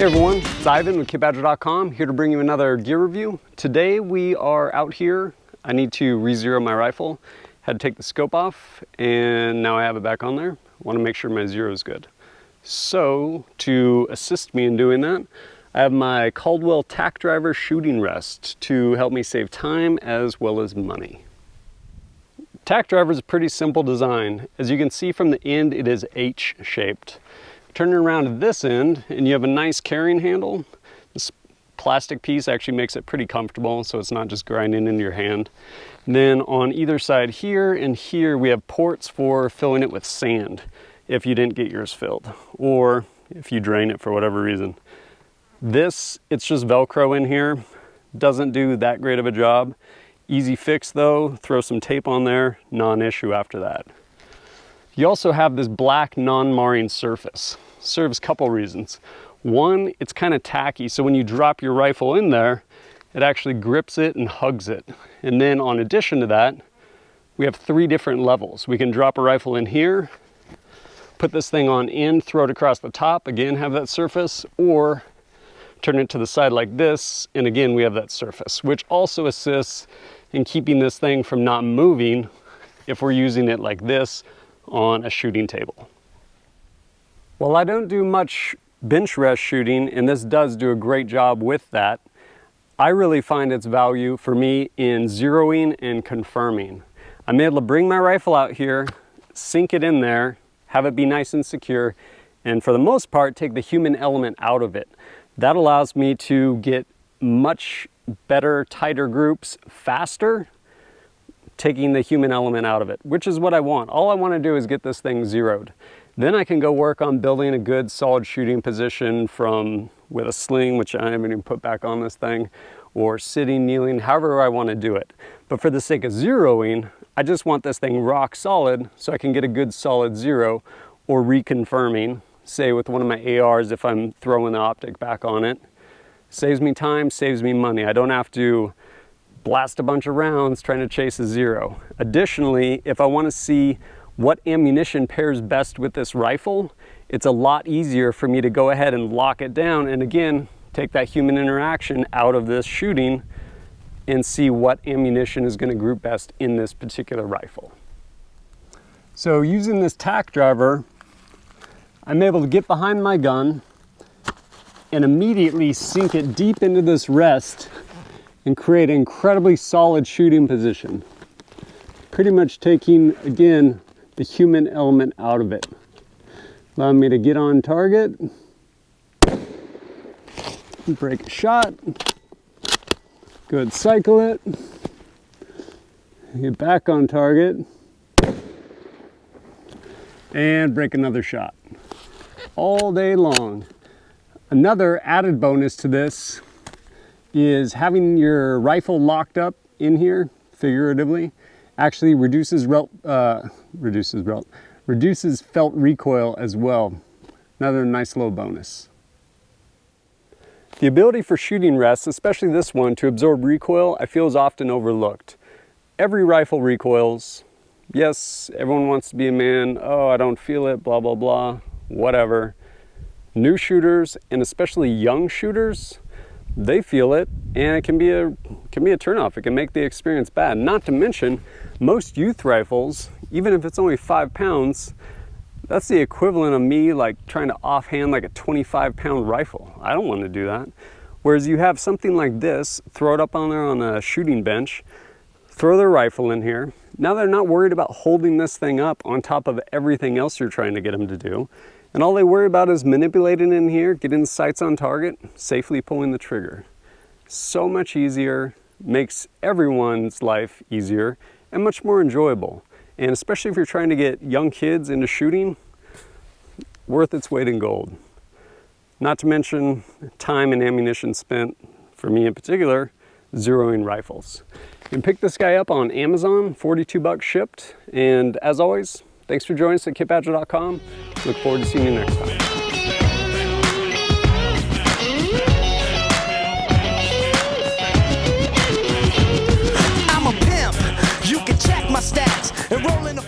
Hey everyone, it's Ivan with KitBadger.com, here to bring you another gear review. Today we are out here. I need to re-zero my rifle. Had to take the scope off and now I have it back on there. I want to make sure my zero is good. So to assist me in doing that, I have my Caldwell Tack Driver shooting rest to help me save time as well as money. Tack Driver is a pretty simple design. As you can see from the end, it is H-shaped. Turn it around to this end and you have a nice carrying handle. This plastic piece actually makes it pretty comfortable so it's not just grinding into your hand. And then on either side here and here we have ports for filling it with sand if you didn't get yours filled or if you drain it for whatever reason. This, it's just Velcro in here. Doesn't do that great of a job. Easy fix though, throw some tape on there, non-issue after that. You also have this black non-marring surface. Serves a couple reasons. One, it's kind of tacky, so when you drop your rifle in there, it actually grips it and hugs it. And then in addition to that, we have 3 different levels. We can drop a rifle in here, put this thing on end, throw it across the top, again have that surface, or turn it to the side like this, and again we have that surface, which also assists in keeping this thing from not moving if we're using it like this on a shooting table. While I don't do much bench rest shooting, and this does do a great job with that, I really find its value for me in zeroing and confirming. I'm able to bring my rifle out here, sink it in there, have it be nice and secure, and for the most part take the human element out of it. That allows me to get much better, tighter groups faster, taking the human element out of it, which is what I want. All I want to do is get this thing zeroed. Then I can go work on building a good solid shooting position from with a sling, which I haven't even put back on this thing, or sitting, kneeling, however I want to do it. But for the sake of zeroing, I just want this thing rock solid so I can get a good solid zero, or reconfirming, say with one of my ARs if I'm throwing the optic back on it. Saves me time, saves me money. I don't have to blast a bunch of rounds trying to chase a zero. Additionally, if I want to see what ammunition pairs best with this rifle, it's a lot easier for me to go ahead and lock it down and again take that human interaction out of this shooting and see what ammunition is going to group best in this particular rifle. So using this Tack Driver, I'm able to get behind my gun and immediately sink it deep into this rest and create an incredibly solid shooting position. Pretty much taking, again, the human element out of it. Allowing me to get on target, break a shot, go ahead and cycle it, get back on target, and break another shot. All day long. Another added bonus to this is having your rifle locked up in here, figuratively, actually reduces felt recoil as well. Another nice little bonus. The ability for shooting rests, especially this one, to absorb recoil, I feel is often overlooked. Every rifle recoils. Yes, everyone wants to be a man. Oh, I don't feel it, blah, blah, blah, whatever. New shooters, and especially young shooters, they feel it, and it can be a turnoff. It can make the experience bad. Not to mention, most youth rifles, even if it's only 5 pounds, that's the equivalent of me like trying to offhand like a 25-pound rifle. I don't want to do that. Whereas you have something like this, throw it up on there on a shooting bench, throw their rifle in here. Now they're not worried about holding this thing up on top of everything else you're trying to get them to do. And all they worry about is manipulating in here, getting the sights on target, safely pulling the trigger. So much easier, makes everyone's life easier, and much more enjoyable. And especially if you're trying to get young kids into shooting, worth its weight in gold. Not to mention time and ammunition spent, for me in particular, zeroing rifles. You can pick this guy up on Amazon, 42 bucks shipped, and as always, thanks for joining us at KitBadger.com. Look forward to seeing you next time. I'm a pimp. You can check my stats and roll in the